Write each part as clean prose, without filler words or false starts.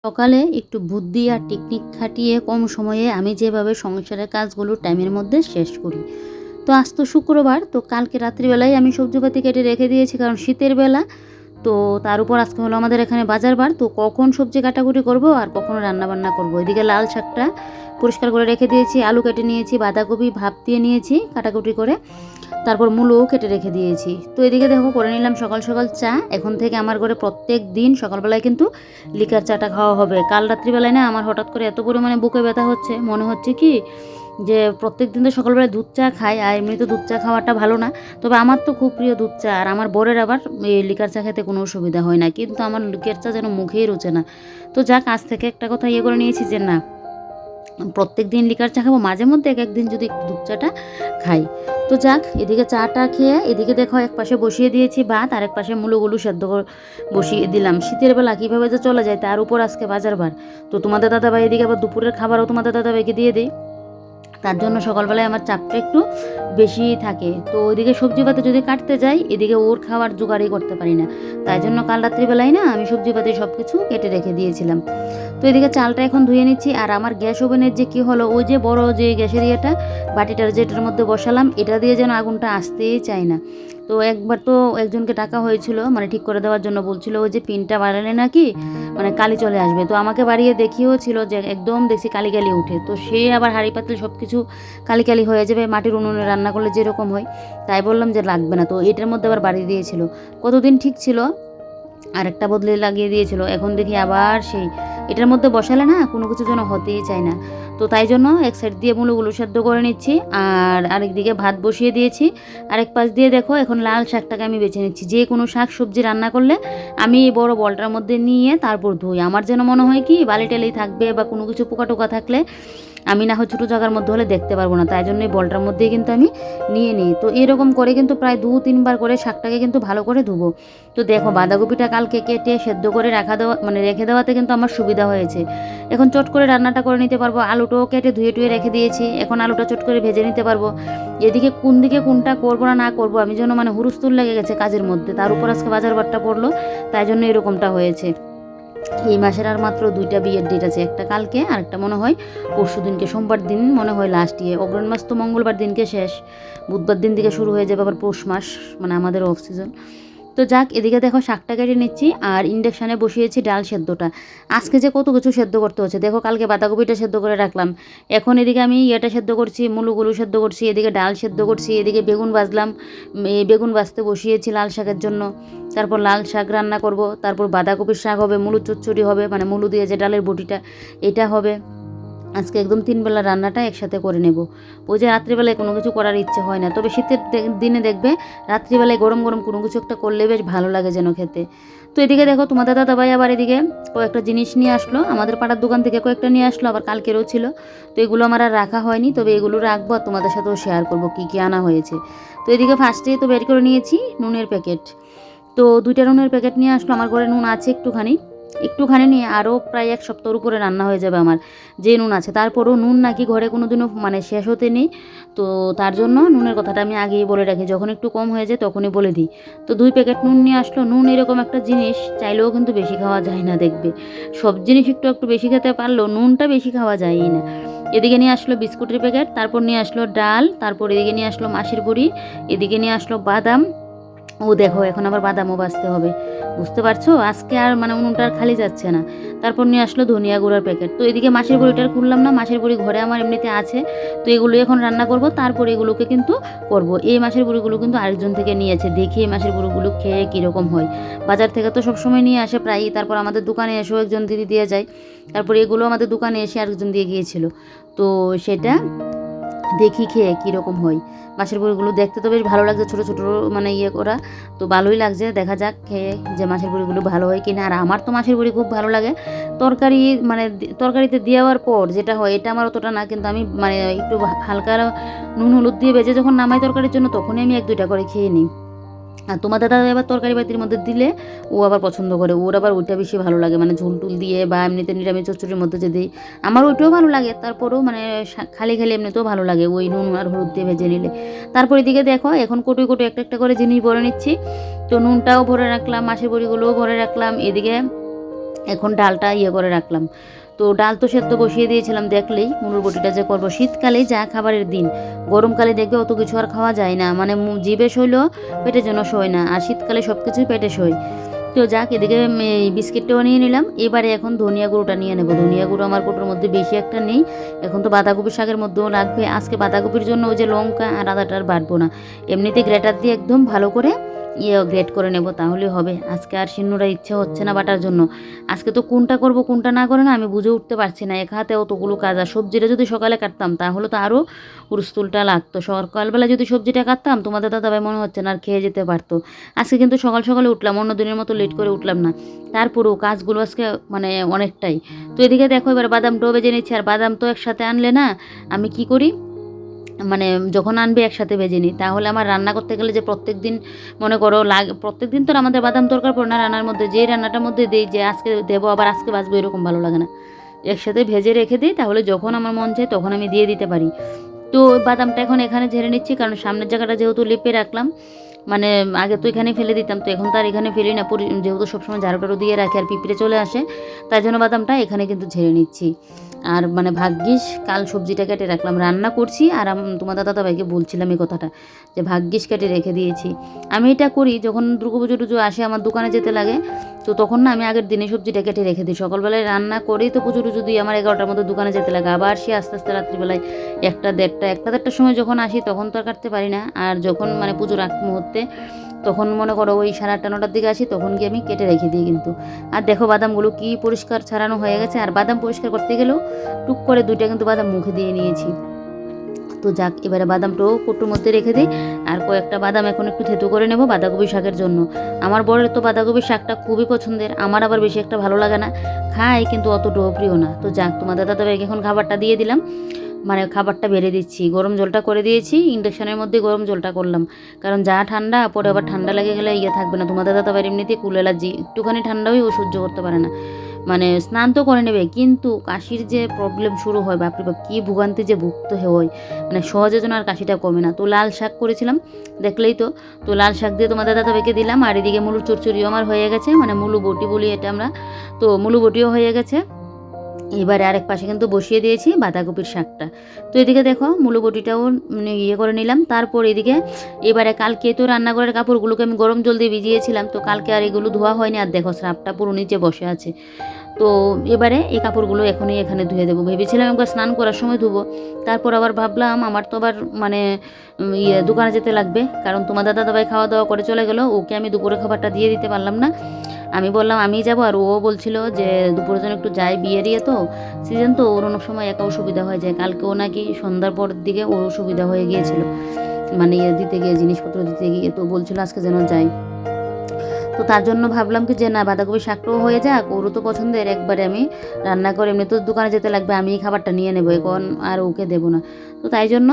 সকালে একটু বুদ্ধি আর টেকনিক খাটিয়ে কম সময়ে আমি যেভাবে সংসারের কাজগুলো টাইমের মধ্যে শেষ করি। তো আজ তো শুক্রবার, তো কালকে রাত্রিবেলায় আমি সবজিপাতি কেটে রেখে দিয়েছি, কারণ শীতের বেলা। তো তার উপর আজকে হলো আমাদের এখানে বাজার বার, তো কখন সবজি কাটাকুটি করব আর কখনো রান্নাবান্না করব। এদিকে লাল শাকটা পরিষ্কার করে রেখে দিয়েছি, আলু কেটে নিয়েছি, বাঁধাকপি ভাপ দিয়ে নিয়েছি কাটাকুটি করে, তারপর মূলও কেটে রেখে দিয়েছি। তো এদিকে দেখো করে নিলাম সকাল সকাল চা। এখন থেকে আমার ঘরে প্রত্যেক দিন সকালবেলায় কিন্তু লিকার চাটা খাওয়া হবে। কাল রাত্রিবেলায় না আমার হঠাৎ করে এত পরিমাণে বুকে ব্যথা হচ্ছে, মনে হচ্ছে কি যে প্রত্যেক দিন তো সকালবেলায় দুধ চা খাই, আর এমনি তো দুধ চা খাওয়াটা ভালো না, তবে আমার তো খুব প্রিয় দুধ চা। আর আমার বরের আবার এই লিকার চা খেতে কোনো অসুবিধা হয় না, কিন্তু আমার লিকার চা যেন মুখেই রুচে না। তো যাক, আজ থেকে একটা কথা করে নিয়েছি যে না, প্রত্যেক দিন লিকার চা খাবো, মাঝে মধ্যে এক একদিন যদি একটু দুধ চাটা খাই। তো যাক, এদিকে চাটা খেয়ে এদিকে দেখো এক পাশে বসিয়ে দিয়েছি ভাত, আর এক পাশে মূলগুলো সেদ্ধ বসিয়ে দিলাম। শীতের বেলা কীভাবে যে চলে যায়, তার উপর আজকে বাজার বার। তো তোমাদের দাদাভাই এদিকে আবার দুপুরের খাবারও তোমাদের দাদাভাইকে দিয়ে দিই, তার জন্য সকালবেলায় আমার চাপটা একটু বেশি থাকে। তো ওইদিকে সবজি পাতি যদি কাটতে যাই, এদিকে ওর খাওয়ার জোগাড়ই করতে পারি না। তাই জন্য কাল রাত্রিবেলায় না আমি সবজি পাতি সব কিছু কেটে রেখে দিয়েছিলাম। তো এদিকে চালটা এখন ধুয়ে নিচ্ছি। আর আমার গ্যাস ওভেনের যে কী হলো, ওই যে বড় যে গ্যাসের ইয়েটা, বাটিটার যেটার মধ্যে বসালাম, এটা দিয়ে যেন আগুনটা আসতেই চায় না। তো একবার তো একজনকে ডাকা হয়েছিল, মানে ঠিক করে দেওয়ার জন্য বলছিল, ওই যে পিনটা বাড়ালে নাকি মানে কালি চলে আসবে। তো আমাকে বাড়িয়ে দেখিয়েও ছিল যে একদম দেখছি কালি কালি উঠে, তো সে আবার হাঁড়ি পাতিল সব কিছু কালি কালি হয়ে যাবে, মাটির উনুনে রান্না করলে যেরকম হয়। তাই বললাম যে লাগবে না, তো এটার মধ্যে আবার বাড়িয়ে দিয়েছিল। কতদিন ঠিক ছিল, আরেকটা বদলে লাগিয়ে দিয়েছিল, এখন দেখি আবার সেই এটার মধ্যে বসালে না কোনো কিছু যেন হতেই চায় না। তো তাই জন্য এক সাইড দিয়ে মূলগুলো সেদ্ধ করে নিচ্ছি, আর আরেক দিকে ভাত বসিয়ে দিয়েছি। আরেক পাশ দিয়ে দেখো এখন লাল শাকটাকে আমি বেছে নিচ্ছি। যে কোনো শাক সবজি রান্না করলে আমি এই বড় বলটার মধ্যে নিয়ে তারপর ধুই। আমার যেন মনে হয় কি বালি টালি থাকবে বা কোনো কিছু পোকা টোকা থাকলে আমি না হয় ছোটো জায়গার মধ্যে হলে দেখতে পারবো না, তাই জন্য এই বলটার মধ্যেই কিন্তু আমি নিয়ে নিই। তো এরকম করে কিন্তু প্রায় 2-3 বার করে শাকটাকে কিন্তু ভালো করে ধুবো। তো দেখো বাঁধাকপিটা কালকে কেটে সেদ্ধ করে রেখে দেওয়াতে কিন্তু আমার সুবিধা হয়েছে। এখন চট করে রান্নাটা করে নিতে পারবো। আলুটাও কেটে ধুয়ে টুয়ে রেখে দিয়েছি, এখন আলুটা চট করে ভেজে নিতে পারবো। এদিকে কোন দিকে কোনটা করবো না করবো আমি যেন মানে হুরুস্তুল লেগে গেছে কাজের মধ্যে, তার উপর আজকে বাজার বারটা পড়লো, তাই জন্য এরকমটা হয়েছে। এই মাসের আর মাত্র 2টা বিয়ের ডেট আছে, একটা কালকে আর একটা মনে হয় পরশু দিনকে, সোমবার দিন মনে হয় লাস্ট। অগ্রহণ মাস তো মঙ্গলবার দিনকে শেষ, বুধবার দিন থেকে শুরু হয়ে যাবে আবার পৌষ মাস, মানে আমাদের অফ সিজন। তো যাক, এদিকে দেখো শাকটা কেটে নিচ্ছি, আর ইন্ডাকশানে বসিয়েছি ডাল সেদ্ধটা। আজকে যে কত কিছু সেদ্ধ করতে হচ্ছে, দেখো কালকে বাঁধাকপিটা সেদ্ধ করে রাখলাম, এখন এদিকে আমি ইয়েটা সেদ্ধ করছি, মূলগুলো সেদ্ধ করছি, এদিকে ডাল সেদ্ধ করছি, এদিকে বেগুন ভাজলাম, বেগুন ভাজতে বসিয়েছি লাল শাকের জন্য। তারপর লাল শাক রান্না করব, তারপর বাঁধাকপির শাক হবে, মুলো চচ্চড়ি হবে, মানে মুলো দিয়ে যে ডালের বটিটা এটা হবে। আজকে একদম 3 বেলা রান্নাটা একসাথে করে নেব। ওই যে রাত্রিবেলায় কোনো কিছু করার ইচ্ছে হয় না, তবে শীতের দিনে দেখবে রাত্রিবেলায় গরম গরম কোনো কিছু একটা করলে বেশ ভালো লাগে যেন খেতে। তো এদিকে দেখো তোমাদের দাদাভাই আবার এদিকে কয়েকটা জিনিস নিয়ে আসলো, আমাদের পাড়ার দোকান থেকে কয়েকটা নিয়ে আসলো, আবার কালকেরও ছিল। তো এগুলো আমার আর রাখা হয়নি, তবে এগুলো রাখবো আর তোমাদের সাথেও শেয়ার করবো কী কী আনা হয়েছে। তো এদিকে ফার্স্টেই তো বের করে নিয়েছি নুনের প্যাকেট। তো 2টা নুনের প্যাকেট নিয়ে আসলো, আমার ঘরে নুন আছে একটুখানি নিয়ে আরও প্রায় 1 সপ্তাহের উপরে রান্না হয়ে যাবে আমার যে নুন আছে। তারপরেও নুন নাকি ঘরে কোনো দিনও মানে শেষ হতে নেই, তো তার জন্য নুনের কথাটা আমি আগেই বলে রাখি, যখন একটু কম হয়ে যায় তখনই বলে দিই। তো 2 প্যাকেট নুন নিয়ে আসলো। নুন এরকম একটা জিনিস চাইলেও কিন্তু বেশি খাওয়া যায় না, দেখবে সব জিনিস একটু একটু বেশি খেতে পারলেও নুনটা বেশি খাওয়া যায়ই না। এদিকে নিয়ে আসলো বিস্কুটের প্যাকেট, তারপর নিয়ে আসলো ডাল, তারপর এদিকে নিয়ে আসলো মাসির বড়ি, এদিকে নিয়ে আসলো বাদাম। ও দেখো এখন আবার বাদামও বাছতে হবে, বুঝতে পারছো আজকে আর মানে উনুনটা আর খালি যাচ্ছে না। তারপর নিয়ে আসলো ধনিয়া গুঁড়ার প্যাকেট। তো এদিকে মাছের বড়িটা খুললাম না, মাছের বড়ি ঘরে আমার এমনিতে আছে, তো এগুলো এখন রান্না করব, তারপর এগুলোকে কিন্তু করব। এই মাছের বড়িগুলো কিন্তু আরেকজন থেকে নিয়েছে, দেখি এই মাছের বড়িগুলো খেয়ে কীরকম হয়। বাজার থেকে তো সবসময় নিয়ে আসে প্রায়ই, তারপর আমাদের দোকানে এসেও একজন দিদি দিয়ে যায়, তারপর এগুলো আমাদের দোকানে এসে আরেকজন দিয়ে গিয়েছিল। তো সেটা দেখি খেয়ে কীরকম হয়। মাছের বড়িগুলো দেখতে তো বেশ ভালো লাগছে, ছোটো ছোটো মানে করা, তো ভালোই লাগছে। দেখা যাক খেয়ে যে মাছের বড়িগুলো ভালো হয় কিনা। আর আমার তো মাছের বড়ি খুব ভালো লাগে, তরকারি মানে তরকারিতে দেওয়ার পর যেটা হয় এটা আমার অতটা না, কিন্তু আমি মানে একটু হালকা নুন হলুদ দিয়ে ভেজে যখন নামাই তরকারির জন্য, তখনই আমি 1-2টা করে খেয়ে নিই। আর তোমার দাদা এবার তরকারি বাতির মধ্যে দিলে ও আবার পছন্দ করে, ওর আবার ওইটা বেশি ভালো লাগে, মানে ঝোল টুল দিয়ে বা এমনিতে নিরামিষ চচ্চড়ির মধ্যে যে দিই, আমার ওইটাও ভালো লাগে। তারপরেও মানে খালি খালি এমনিতেও ভালো লাগে ওই নুন আর হলুদ দিয়ে ভেজে নিলে। তারপর এদিকে দেখো এখন কোটোই কোটো একটা একটা করে জিনিস ভরে নিচ্ছি। তো নুনটাও ভরে রাখলাম, মাছের বড়িগুলোও ভরে রাখলাম, এদিকে এখন ডালটা করে রাখলাম। তো ডাল তো সেদ্ধ বসিয়ে দিয়েছিলাম, দেখলেই মুলোর বটিটা যে করবো। শীতকালেই যা খাবারের দিন, গরমকালে দেখবে অত কিছু আর খাওয়া যায় না, মানে জিভে সইলেও পেটের জন্য সয় না, আর শীতকালে সব কিছুই পেটে সয়। তো যাক, এদিকে এই বিস্কিটটাও নিয়ে নিলাম। এবারে এখন ধনিয়া গুঁড়োটা নিয়ে নেবো। ধনিয়া গুঁড়ো আমার কোটোর মধ্যে বেশি একটা নেই, এখন তো বাঁধাকপি শাকের মধ্যেও লাগবে। আজকে বাঁধাকপির জন্য ওই যে লঙ্কা আর আদাটা আর বাটবো না, এমনিতে গ্রেটার দিয়ে একদম ভালো করে গ্রেট করে নেব, তাহলে হবে। আজকে আর শিন্নুরা ইচ্ছে হচ্ছে না বাটার জন্য। আজকে তো কোনটা করব কোনটা না করে না আমি বুঝে উঠতে পারছি না, এক হাতে অতগুলো কাজ। আর সবজিটা যদি সকালে কাটতাম তাহলে তো আরও উড়স্তুলটা লাগতো। সকালবেলা যদি সবজিটা কাটতাম তোমাদের দাদাভাই মনে হচ্ছে না আর খেয়ে যেতে পারতো। আজকে কিন্তু সকাল সকালে উঠলাম, অন্য দিনের মতো লেট করে উঠলাম না, তারপরেও কাজগুলো আজকে মানে অনেকটাই। তো এদিকে দেখো এবার বাদামটাও বেজে নিচ্ছি। আর বাদাম তো একসাথে আনলে না আমি কি করি, মানে যখন আনবে একসাথে ভেজে নিই, তাহলে আমার রান্না করতে গেলে যে প্রত্যেক দিন মনে করো প্রত্যেক দিন তো আমাদের বাদাম তরকার পড়ে না রান্নার মধ্যে, যে রান্নাটার মধ্যে দিই যে আজকে দেবো আবার আজকে বাজবো, এরকম ভালো লাগে না। একসাথে ভেজে রেখে দিই, তাহলে যখন আমার মন চায় তখন আমি দিয়ে দিতে পারি। তো বাদামটা এখন এখানে ঝেড়ে নিচ্ছি, কারণ সামনের জায়গাটা যেহেতু লেপে রাখলাম, মানে আগে তো এখানে ফেলে দিতাম, তো এখন তো আর এখানে ফেলি না, যেহেতু সবসময় ঝাড়ু টাড়ু দিয়ে রাখি আর পিঁপড়ে চলে আসে, তাই জন্য বাদামটা এখানে কিন্তু ঝেড়ে নিচ্ছি। আর মানে ভাগ্যিস কাল সবজিটা কেটে রাখলাম, রান্না করছি আর তোমার দাদাভাইকে বলছিলাম এই কথাটা, যে ভাগ্যিস কেটে রেখে দিয়েছি। আমি এটা করি যখন দুর্গাপুজো টুজো আসে আমার দোকানে যেতে লাগে, তো তখন না আমি আগের দিনে সবজিটা কেটে রেখে দিই। সকালবেলায় রান্না করেই তো পুজো টুজো দিয়ে আমার 11টার মধ্যে দোকানে যেতে লাগে, আবার সে আস্তে আস্তে রাত্রিবেলায় 1টা 1:30টার সময় যখন আসি তখন তো আর কাটতে পারি না। আর যখন মানে পুজোর আগ মুহূর্তে তখন মনে করো ওই 8:30 9টার দিকে আসি, তখন গিয়ে আমি কেটে রেখে দিই কিন্তু। আর দেখো বাদামগুলো কি পরিষ্কার ছাড়ানো হয়ে গেছে। আর বাদাম পরিষ্কার করতে গেলেও টুক করে 2টা কিন্তু বাদাম মুখে দিয়ে নিয়েছি। তো যাক, এবারে বাদামটাও কৌটোর মধ্যে রেখে দিই। আর কয়েকটা বাদাম এখন একটু থেতো করে নেব বাঁধাকপি শাকের জন্য। আমার বরের তো বাঁধাকপি শাকটা খুবই পছন্দের, আমার আবার বেশি একটা ভালো লাগে না, খায় কিন্তু অতটাও প্রিয় না। তো যাক, তোমাদের দাদাভাইকে এখন খাবারটা দিয়ে দিলাম, মানে খাবারটা বেড়ে দিচ্ছি। গরম জলটা করে দিয়েছি, ইন্ডাকশানের মধ্যে গরম জলটা করলাম, কারণ যা ঠান্ডা পরে আবার ঠান্ডা লেগে গেলে থাকবে না। তোমাদের দাদাভাইয়ের এমনিতেই কুল অ্যালার্জি, একটুখানি ঠান্ডাই ও সহ্য করতে পারে না। মানে স্নান তো করে নেবে, কিন্তু কাশির যে প্রবলেম শুরু হয় বাপরে বাপ, কী ভোগান্তি যে ভুগতে হয়, মানে সহজে যেন আর কাশিটা কমে না। তো লাল শাক করেছিলাম দেখলেই তো, তো লাল শাক দিয়ে তোমাদের দাদাভাইকে দিলাম। আর এদিকে মুলুর চচ্চড়িও আমার হয়ে গেছে, মানে মুলু বটি বলি এটা আমরা, তো মুলু বটিও হয়ে গেছে। এবারে আরেক পাশে কিন্তু বসিয়ে দিয়েছি বাঁধাকপির শাকটা। তো এদিকে দেখো মূলো বটিটাও মানে করে নিলাম। তারপর এদিকে এবারে কালকে তো রান্নাঘরের কাপড়গুলোকে আমি গরম জল দিয়ে ভিজিয়েছিলাম, তো কালকে আর এগুলো ধোয়া হয়নি। আর দেখো স্রাবটা পুরো নিচে বসে আছে। তো এবারে এই কাপড়গুলো এখনই এখানে ধুয়ে দেবো। ভেবেছিলাম একবার স্নান করার সময় ধুবো, তারপর আবার ভাবলাম আমার তো আবার মানে দোকানে যেতে লাগবে, কারণ তোমার দাদাভাই খাওয়া দাওয়া করে চলে গেলো, ওকে আমি দুপুরে খাবারটা দিয়ে দিতে পারলাম না। আমি বললাম আমি যাব, আর ও বলছিল যে দুপুরের জন্য একটু যাই, বিয়ের তো সিজন, তো ওর অনেক সময় একা অসুবিধা হয়ে যায়। কালকে ও নাকি সন্ধ্যার পরের দিকে ওর অসুবিধা হয়ে গিয়েছিল, মানে দিতে গিয়ে জিনিসপত্র দিতে গিয়ে, তো বলছিল আজকে যেন যাই। তো তার জন্য ভাবলাম কি যে না, বাঁধাকপি শাকটাও হয়ে যাক, ওরও তো পছন্দের, একবারে আমি রান্না করে, এমনি তো দোকানে যেতে লাগবে, আমি খাবারটা নিয়ে নেবো এখন, আর ওকে দেবো না। তো তাই জন্য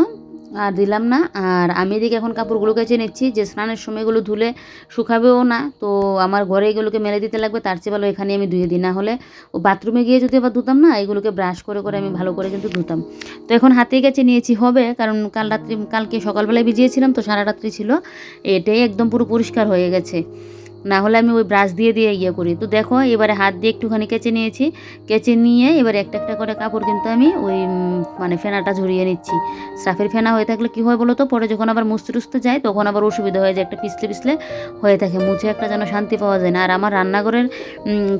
আর দিলাম না। আর আমি এদিকে এখন কাপড়গুলো কেচে নিচ্ছি, যে স্নানের সময়গুলো ধুলে শুকাবেও না, তো আমার ঘরে এগুলোকে মেলে দিতে লাগবে, তার চেয়ে ভালো এখানে আমি ধুয়ে দিই। না হলে ও বাথরুমে গিয়ে যদি আবার ধুতাম না, এগুলোকে ব্রাশ করে করে আমি ভালো করে কিন্তু ধুতাম। তো এখন হাতে কেচে নিয়েছি হবে, কারণ কালকে সকালবেলায় ভিজিয়েছিলাম, তো সারা রাত্রি ছিল, এটাই একদম পুরো পরিষ্কার হয়ে গেছে। না হলে আমি ওই ব্রাশ দিয়ে দিয়ে করি। তো দেখো এবারে হাত দিয়ে একটুখানি কেচে নিয়েছি, কেচে নিয়ে এবার একটা একটা করে কাপড় কিন্তু আমি ওই মানে ফেনাটা ঝরিয়ে নিচ্ছি। সাফের ফেনা হয়ে থাকলে কী হয় বলো তো, পরে যখন আবার মুছতে টুছতে যায় তখন আবার অসুবিধা হয়ে যায়, একটা পিছলে পিছলে হয়ে থাকে, মুছে একটা যেন শান্তি পাওয়া যায় না। আর আমার রান্নাঘরের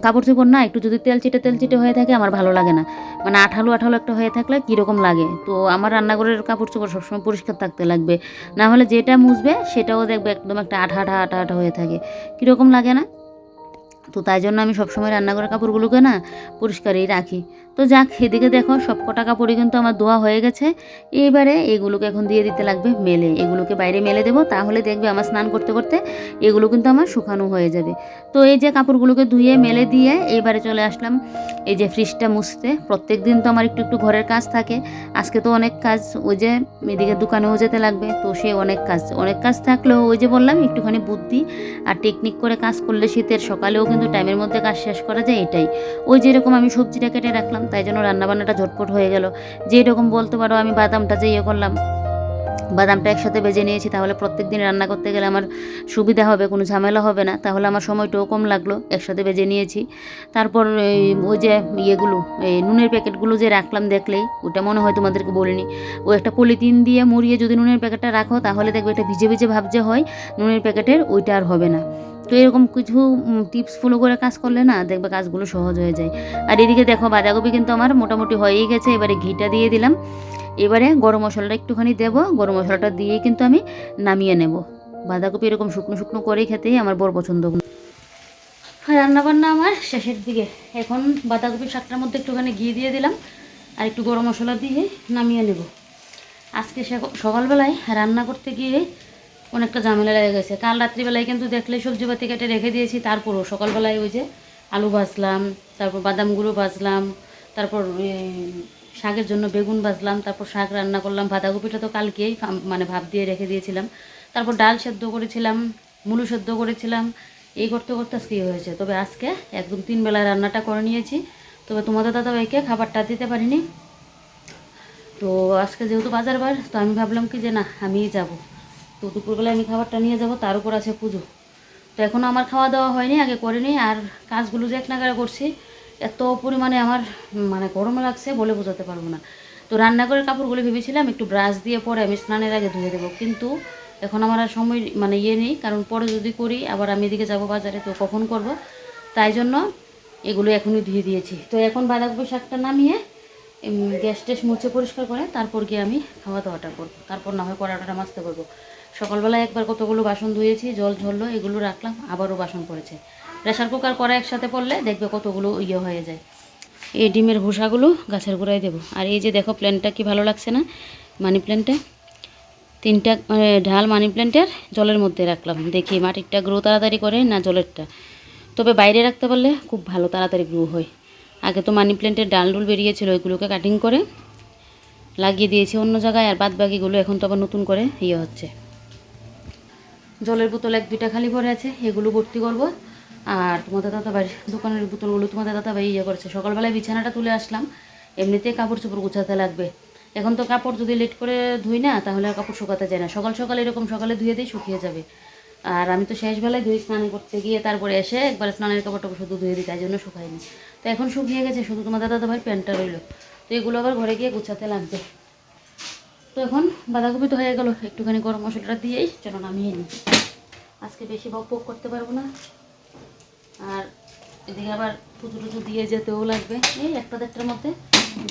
কাপড় চোপড় না একটু যদি তেল চিটে হয়ে থাকে আমার ভালো লাগে না, মানে আঠালো আঠালো একটা হয়ে থাকলে কীরকম লাগে। তো আমার রান্নাঘরের কাপড় চোপড় সবসময় পরিষ্কার থাকতে লাগবে, না হলে যেটা মুছবে সেটাও দেখবে একদম একটা আঠা আঠা আঠা আঠা হয়ে থাকে, কীরকম লাগে না। তো তাই জন্য আমি সবসময় রান্নাঘরের কাপড়গুলোকে না পরিষ্কারই রাখি। তো যাক, এদিকে দেখো সব কটা কাপড়ই কিন্তু আমার ধোয়া হয়ে গেছে। এবারে এগুলোকে এখন দিয়ে দিতে লাগবে মেলে, এগুলোকে বাইরে মেলে দেবো, তাহলে দেখবে আমার স্নান করতে করতে এগুলো কিন্তু আমার শুকানো হয়ে যাবে। তো এই যে কাপড়গুলোকে ধুয়ে মেলে দিয়ে এইবারে চলে আসলাম এই যে ফ্রিজটা মুছতে। প্রত্যেক দিন তো আমার একটু একটু ঘরের কাজ থাকে, আজকে তো অনেক কাজ, ওই যে এদিকে দোকানেও যেতে লাগবে, তো সে অনেক কাজ থাকলেও ওই যে বললাম একটুখানি বুদ্ধি আর টেকনিক করে কাজ করলে শীতের সকালেও কিন্তু টাইমের মধ্যে কাজ শেষ করা যায়। এটাই ওই যেরকম আমি সবজিটা কেটে রাখলাম, তাই জন্য রান্নাবান্নাটা ঝটপট হয়ে গেল। যেরকম বলতে পারো আমি বাদামটা যে করলাম, বাদামটা একসাথে ভেজে নিয়েছি, তাহলে প্রত্যেক দিন রান্না করতে গেলে আমার সুবিধা হবে, কোনো ঝামেলা হবে না, তাহলে আমার সময়টাও কম লাগলো। একসাথে ভেজে নিয়েছি। তারপর ওই যে ইয়েগুলো, এই নুনের প্যাকেটগুলো যে রাখলাম দেখলেই, ওটা মনে হয় তোমাদেরকে বলিনি, ও একটা পলিথিন দিয়ে মুড়িয়ে যদি নুনের প্যাকেটটা রাখো তাহলে দেখবে একটা ভিজে ভিজে ভাব যে হয় নুনের প্যাকেটের, ওইটা আর হবে না। তো এরকম কিছু টিপস ফলো করে কাজ করলে না দেখবে কাজগুলো সহজ হয়ে যায়। আর এদিকে দেখো বাঁধাকপি কিন্তু আমার মোটামুটি হয়েই গেছে। এবারে ঘিটা দিয়ে দিলাম। এবারে গরম মশলাটা একটুখানি দেবো, গরম মশলাটা দিয়েই কিন্তু আমি নামিয়ে নেব। বাঁধাকপি এরকম শুকনো শুকনো করেই খেতেই আমার বড় পছন্দ। রান্নাবান্না আমার শেষের দিকে। এখন বাঁধাকপি শাকটার মধ্যে একটুখানি ঘি দিয়ে দিলাম আর একটু গরম মশলা দিয়ে নামিয়ে নেব। আজকে সকালবেলায় রান্না করতে গিয়ে অনেকটা ঝামেলা লেগে গেছে। কাল রাত্রিবেলায় কিন্তু দেখলে সবজিপাতি কেটে রেখে দিয়েছি, তারপরও সকালবেলায় ওই যে আলু ভাজলাম, তারপর বাদামগুলো ভাজলাম, তারপর শাকের জন্য বেগুন ভাজলাম, তারপর শাক রান্না করলাম। বাঁধাকপিটা তো কালকেই মানে ভাপ দিয়ে রেখে দিয়েছিলাম। তারপর ডাল সেদ্ধ করেছিলাম, মুলো সেদ্ধ করেছিলাম। এই করতে করতে আজকে হয়েছে। তবে আজকে একদম 3 বেলায় রান্নাটা করে নিয়েছি। তবে তোমাদের দাদাভাইকে খাবারটা দিতে পারিনি। তো আজকে যেহেতু বাজার বার, তো আমি ভাবলাম কি যে না আমিই যাব। তো দুপুরবেলায় আমি খাবারটা নিয়ে যাব, তার উপর আছে পুজো। তো এখনও আমার খাওয়া দাওয়া হয়নি, আগে করিনি। আর কাজগুলো যে এক নাগারে করছি, এত পরিমাণে আমার মানে গরম লাগছে বলে বোঝাতে পারবো না। তো রান্নাঘরের কাপড়গুলো ভেবেছিলাম একটু ব্রাশ দিয়ে পরে আমি স্নানের আগে ধুয়ে দেবো, কিন্তু এখন আমার আর সময় মানে নেই, কারণ পরে যদি করি আবার আমি এদিকে যাব বাজারে, তো কখন করব, তাই জন্য এগুলো এখনই ধুয়ে দিয়েছি। তো এখন বাঁধাকপি শাকটা নামিয়ে গ্যাস ট্যাস মুছে পরিষ্কার করে তারপর গিয়ে আমি খাওয়া দাওয়াটা করবো, তারপর না হয় কড়াটা মাজতে করবো। সকালবেলায় একবার কতগুলো বাসন ধুয়েছি, জল ঝরলো, এগুলো রাখলাম, আবারও বাসন পড়েছে। প্রেশার কুকার করা একসাথে পড়লে দেখবে কতগুলো হয়ে যায়। এই ডিমের ভুষাগুলো গাছের গোড়ায় দেবো। আর এই যে দেখো প্ল্যান্টটা কি ভালো লাগছে না, মানি প্ল্যান্টটা 3টা ঢাল মানি প্ল্যান্টের জলের মধ্যে রাখলাম। দেখি মাটিরটা গ্রো তাড়াতাড়ি করে না জলেরটা। তবে বাইরে রাখতে পারলে খুব ভালো তাড়াতাড়ি গ্রো হয়। আগে তো মানি প্ল্যান্টের ডাল ডুল বেরিয়েছিল, ওইগুলোকে কাটিং করে লাগিয়ে দিয়েছি অন্য জায়গায়, আর বাদ বাকিগুলো এখন তো আবার নতুন করে হচ্ছে। জলের বোতল 1-2টা খালি পড়ে আছে, এগুলো ভর্তি করব। আর তোমাদের দাদাভাই দোকানের বোতলগুলো তোমাদের দাদাভাই করেছে। সকালবেলায় বিছানাটা তুলে আসলাম, এমনিতেই কাপড় চোপড় গুছাতে লাগবে। এখন তো কাপড় যদি লেট করে ধুই না তাহলে আর কাপড় শুকাতে যায় না। সকাল সকাল এরকম সকালে ধুয়ে দিই, শুকিয়ে যাবে। আর আমি তো শেষবেলায় ধুই স্নান করতে গিয়ে, তারপরে এসে একবার স্নানের কাপড়টা শুধু ধুয়ে দিই, তাই জন্য শুকায়নি। তো এখন শুকিয়ে গেছে, শুধু তোমাদের দাদাভাই প্যান্টটা রইল। তো এগুলো আবার ঘরে গিয়ে গুছাতে লাগবে। তো এখন বাঁধাকপি তো হয়ে গেল, একটুখানি গরম মশলাটা দিয়েই চলো নামিয়ে নিই। আজকে বেশি বক করতে পারবো না। আর এদিকে আবার পুজো টুজো দিয়ে যেতেও লাগবে, এই 1টা-1:30টার মধ্যে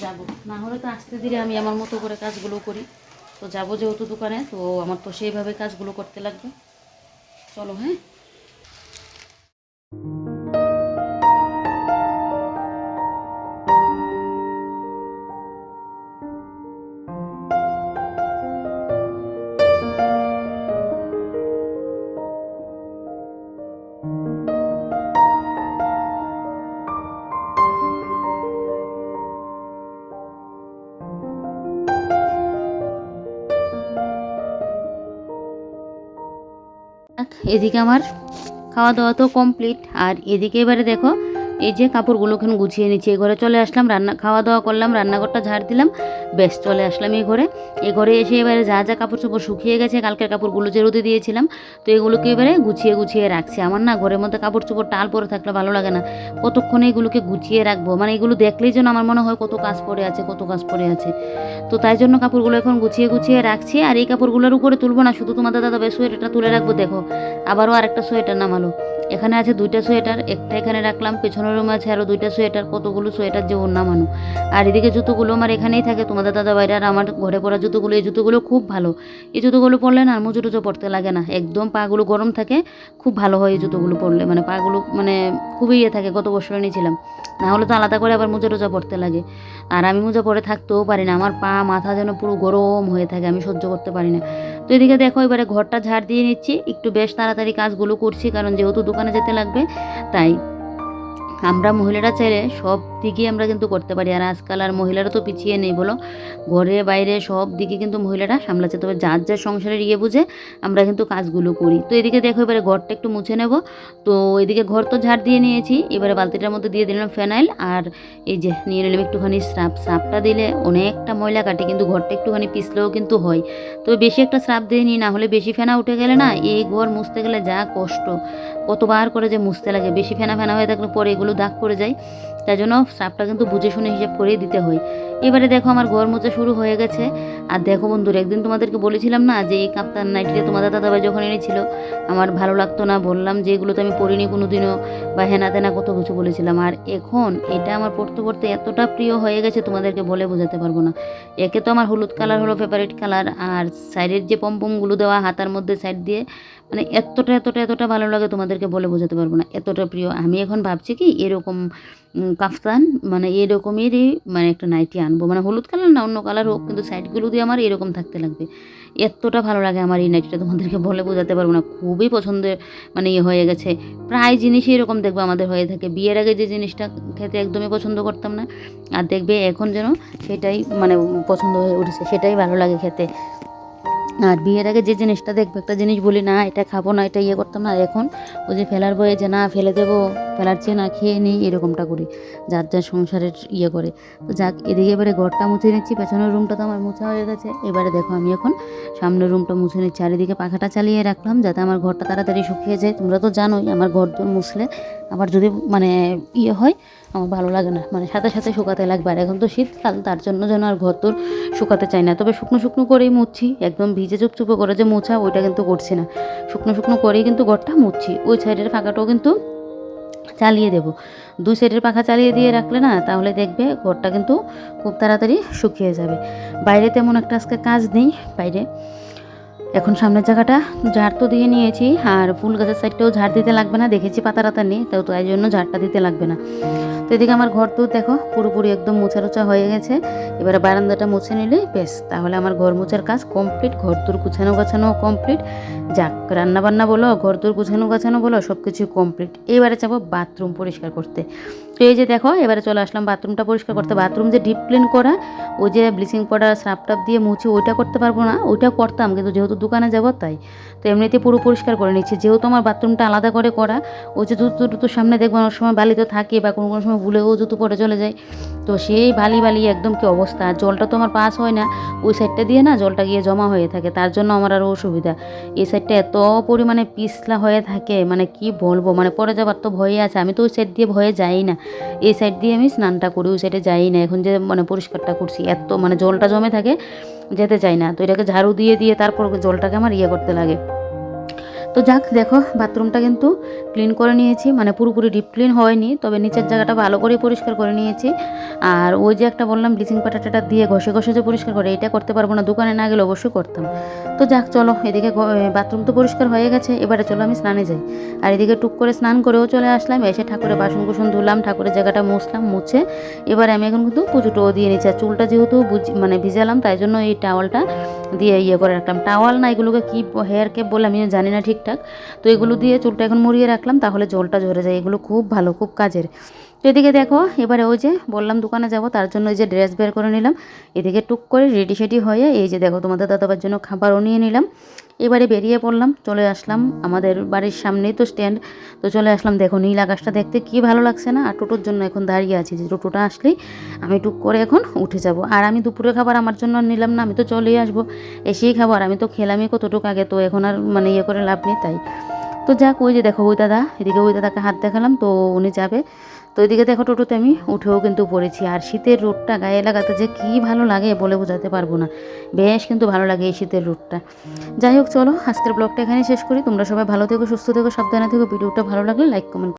যাবো। না হলে তো আস্তে ধীরে আমি আমার মতো করে কাজগুলো করি। তো যাবো যেহেতু দোকানে, তো আমার তো সেইভাবে কাজগুলো করতে লাগবে। চলো হ্যাঁ। এদিকে আমার খাওয়া দাওয়া তো কমপ্লিট। আর এদিকে এবারে দেখো এই যে কাপড়গুলোখানে গুছিয়ে নিচ্ছি। এই ঘরে চলে আসলাম, খাওয়া দাওয়া করলাম, রান্নাঘরটা ঝাড় দিলাম, বেশ চলে আসলাম এই ঘরে। এই ঘরে এসে এবারে যা যা কাপড় চোপড় শুকিয়ে গেছে, কালকের কাপড়গুলো যে রোদে দিয়েছিলাম, তো এগুলোকে এবারে গুছিয়ে গুছিয়ে রাখছি। আমার না ঘরের মধ্যে কাপড় চোপড় টাল পরে থাকলে ভালো লাগে না, কতক্ষণে এগুলোকে গুছিয়ে রাখবো, মানে এগুলো দেখলেই যেন আমার মনে হয় কত কাজ পড়ে আছে, কত কাজ পড়ে আছে। তো তাই জন্য কাপড়গুলো এখন গুছিয়ে গুছিয়ে রাখছি। আর এই কাপড়গুলোর উপরে তুলবো না, শুধু তোমাদের দাদা সোয়েটারটা তুলে রাখবো। দেখো আবারও আরেকটা সোয়েটার নামালো। এখানে আছে 2টা সোয়েটার, একটা এখানে রাখলাম, পেছনের রুমে আছে আরও 2টা সোয়েটার, কতগুলো সোয়েটার যে ওর নামানো। আর এদিকে জুতোগুলো আমার এখানেই থাকে, তোমাদের দাদা ভাইরা আর আমার ঘরে পরা জুতোগুলো, এই জুতোগুলো খুব ভালো। এই জুতোগুলো পরলে না মুজো টুজো পড়তে লাগে না, একদম পাগুলো গরম থাকে, খুব ভালো হয় এই জুতোগুলো পরলে, মানে পাগুলো মানে খুবই থাকে। গত বছর নিয়েছিলাম, না হলে তো আলাদা করে আবার মোজা টোজা পড়তে লাগে। আর আমি মোজা পরে থাকতেও পারি না, আমার পা মাথা যেন পুরো গরম হয়ে থাকে, আমি সহ্য করতে পারি না। তো এদিকে দেখো এবারে ঘরটা ঝাড় দিয়ে নিচ্ছি, একটু বেশ তাড়াতাড়ি কাজগুলো করছি, কারণ যেহেতু দোকানে যেতে লাগবে তাই। আমরা মহিলারা চাইলে সব দিকেই আমরা কিন্তু করতে পারি। আর আজকাল আর মহিলারা তো পিছিয়ে নেই বলো, ঘরে বাইরে সব দিকে কিন্তু মহিলারা সামলাচ্ছে। তবে যার যার সংসারের বুঝে আমরা কিন্তু কাজগুলো করি। তো এদিকে দেখো এবারে ঘরটা একটু মুছে নেব। তো এদিকে ঘর তো ঝাড় দিয়ে নিয়েছি, এবারে বালতিটার মধ্যে দিয়ে দিলাম ফেনাইল, আর এই যে নিয়ে নিলাম একটুখানি স্রাপটা দিলে অনেকটা ময়লা কাটে, কিন্তু ঘরটা একটুখানি পিছলেও কিন্তু হয়। তবে বেশি একটা স্রাপ দিয়ে নিই, না হলে বেশি ফেনা উঠে গেলে না এই ঘর মুছতে গেলে যা কষ্ট, কতবার করে যে মুছতে লাগে। বেশি ফেনা হয়ে থাকলে পরে এগুলো দাগ পড়ে যায়, তাই জন্য স্রাপটা কিন্তু বুঝে শুনে হিসেব করেই দিতে হয়। এবারে দেখো আমার ঘর মোছা শুরু হয়ে গেছে। আর দেখো বন্ধুরা, একদিন তোমাদেরকে বলেছিলাম না যে এই কাপ্তান নাইটিটা তোমাদের দাদাভাই যখন এনেছিল আমার ভালো লাগতো না, বললাম যে এগুলো তো আমি পরিনি কোনোদিনও, বা হেনা তেনা কত কিছু বলেছিলাম। আর এখন এটা আমার পড়তে পড়তে এতটা প্রিয় হয়ে গেছে তোমাদেরকে বলে বোঝাতে পারবো না। একে তো আমার হলুদ কালার হলো ফেভারিট কালার, আর সাইডের যে পমপমগুলো দেওয়া হাতার মধ্যে সাইড দিয়ে, মানে এতটা ভালো লাগে তোমাদেরকে বলে বোঝাতে পারবো না, এতটা প্রিয়। আমি এখন ভাবছি কি এরকম কাফতান, মানে এরকমেরই মানে একটা নাইটি আনবো, মানে হলুদ কালার না অন্য কালার হোক, কিন্তু সাইডগুলো দিয়ে আমার এরকম থাকতে লাগবে। এতটা ভালো লাগে আমার এই নাইটিটা, তোমাদেরকে বলে বোঝাতে পারবো না, খুবই পছন্দের মানে হয়ে গেছে। প্রায় জিনিসই এরকম দেখবো আমাদের হয়ে থাকে। বিয়ের আগে যে জিনিসটা খেতে একদমই পছন্দ করতাম না, আর দেখবে এখন যেন সেটাই মানে পছন্দ হয়ে উঠেছে, সেটাই ভালো লাগে খেতে। আর বিয়ের আগে যে জিনিসটা দেখবো, একটা জিনিস বলি না এটা খাবো না, এটা করতাম না, এখন ওই যে ফেলার বয়ে যে না ফেলে দেবো, ফেলার চেয়ে না খেয়ে নিই, এরকমটা করি, যার যার সংসারের করে। তো যাক, এদিকে এবারে ঘরটা মুছে নিচ্ছি, পেছনের রুমটা তো আমার মোছা হয়ে গেছে। এবারে দেখো আমি এখন সামনের রুমটা মুছে নিচ্ছি, চারিদিকে পাখাটা চালিয়ে রাখলাম যাতে আমার ঘরটা তাড়াতাড়ি শুকিয়ে যায়। তোমরা তো জানোই আমার ঘর দোর মুছলে আবার যদি মানে হয় আমার ভালো লাগে না, মানে সাথে সাথে শুকাতে লাগবে। আর এখন তো শীতকাল, তার জন্য যেন আর ঘর তোর শুকাতে চাই না। তবে শুকনো শুকনো করেই মুছছি, একদম ভিজে চুপচুপে করে যে মোছা ওইটা কিন্তু করছি না, শুকনো শুকনো করেই কিন্তু ঘরটা মুছছি। ওই সাইডের ফাঁকাটাও কিন্তু চালিয়ে দেবো, দুই সাইডের পাখা চালিয়ে দিয়ে রাখলে না তাহলে দেখবে ঘরটা কিন্তু খুব তাড়াতাড়ি শুকিয়ে যাবে। বাইরে তেমন একটা আজকে কাজ নেই বাইরে, এখন সামনের জায়গাটা ঝাড় তো দিয়ে নিয়েছি, আর ফুল গাছের সাইডটাও ঝাড় দিতে লাগবে না, দেখেছি পাতা টাতা নেই, তো তাই জন্য ঝাড়টা দিতে লাগবে না। তো এদিকে আমার ঘর তো দেখো পুরোপুরি একদম মোছা হয়ে গেছে। এবারে বারান্দাটা মুছে নিলেই বেশ, তাহলে আমার ঘর মোছার কাজ কমপ্লিট, ঘর তোর গুছানো কমপ্লিট। যাক, রান্নাবান্না বলো, ঘর তোর গুছানো বলো, সব কিছু কমপ্লিট। এবারে যাবো বাথরুম পরিষ্কার করতে। তো এই যে দেখো এবারে চলে আসলাম বাথরুমটা পরিষ্কার করতে। বাথরুম যে ডিপ ক্লিন করা, ওই যে ব্লিচিং পাউডার স্রাপ টাপ দিয়ে মুছে ওইটা করতে পারবো না, ওইটা করতাম, কিন্তু যেহেতু দোকানে যাবো তাই তো এমনিতে পুরো পরিষ্কার করে নিচ্ছি। যেহেতু আমার বাথরুমটা আলাদা করে করা, ওই যে জুতোর সামনে দেখবো অনেক সময় বালি তো থাকে, বা কোনো কোনো সময় ভুলেও জুতো পরে চলে যায়, তো সেই বালি একদম কি অবস্থা। আর জলটা তো আমার পাস হয় না, ওই সাইডটা দিয়ে না জলটা গিয়ে জমা হয়ে থাকে, তার জন্য আমার আরও অসুবিধা। এই সাইডটা এত পরিমাণে পিছলা হয়ে থাকে, মানে কি বলবো, মানে পরে যাবার তো ভয়ে আছে। আমি তো ওই সাইড দিয়ে ভয়ে যাই না, এই সাইড দিয়ে আমি স্নানটা করি, ওই সাইডে যাই না। এখন যে মানে পরিষ্কারটা করছি, এত মানে জলটা জমে থাকে, যেতে চাই না। তো এটাকে ঝাড়ু দিয়ে তারপর জলটাকে আমার করতে লাগে। তো যাক, দেখো বাথরুমটা কিন্তু ক্লিন করে নিয়েছি, মানে পুরোপুরি ডিপ ক্লিন হয়নি, তবে নিচের জায়গাটা ভালো করে পরিষ্কার করে নিয়েছি। আর ওই যে একটা বললাম ব্লিচিং পাউডারটা দিয়ে ঘষে যে পরিষ্কার করে, এটা করতে পারবো না, দোকানে না গেলে অবশ্যই করতাম। তো যাক চলো, এদিকে বাথরুম তো পরিষ্কার হয়ে গেছে, এবারে চলো আমি স্নানে যাই। আর এদিকে টুক করে স্নান করেও চলে আসলাম, এসে ঠাকুরের বাসন কুসন ধুলাম, ঠাকুরের জায়গাটা মুছে এবারে আমি এখন কিন্তু পুজোটাও দিয়ে নিচ্ছি। আর চুলটা যেহেতু মানে ভিজালাম, তাই জন্য এই টাওয়ালটা দিয়ে করে রাখলাম। টাওয়াল না, এগুলোকে কি হেয়ার ক্যাপ বলে আমি জানি না ঠিকঠাক। তো এগুলো দিয়ে চুলটা এখন মুড়িয়ে রাখলাম, তাহলে জলটা ঝরে যায়, এগুলো খুব ভালো, খুব কাজের। তো এদিকে দেখো এবারে ওই যে বললাম দোকানে যাব, তার জন্য ওই যে ড্রেস বের করে নিলাম। এদিকে টুক করে রেডি সেডি হয়ে এই যে দেখো তোমাদের দাদাবার জন্য খাবারও নিয়ে নিলাম। এবারে বেরিয়ে পড়লাম, চলে আসলাম আমাদের বাড়ির সামনেই তো স্ট্যান্ড, তো চলে আসলাম। দেখো নীল আকাশটা দেখতে কি ভালো লাগছে না। আর টোটোর জন্য এখন দাঁড়িয়ে আছি, যে টোটোটা আসলেই আমি টুক করে এখন উঠে যাব। আর আমি দুপুরে খাবার আমার জন্য নিলাম না, আমি তো চলেই আসবো, এসেই খাবার। আমি তো খেলামই কতটুকু আগে, তো এখন আর মানে করে লাভ নেই, তাই। তো যাক, ওই যে দেখো ওই দাদা, এদিকে ওই দাদাকে হাত দেখালাম, তো উনি যাবে। তো এদিকে দেখো টোটোতে আমি উঠেও কিন্তু পড়েছি। আর শীতের রোদটা গায়ে লাগাতে যে কী ভালো লাগে বলে বোঝাতে পারবো না, বেশ কিন্তু ভালো লাগে এই শীতের রোদটা। যাই হোক, চলো আজকের ব্লগটা এখানেই শেষ করি। তোমরা সবাই ভালো থেকো, সুস্থ থেকো, সাবধানে থেকো। ভিডিওটা ভালো লাগলে লাইক কমেন্ট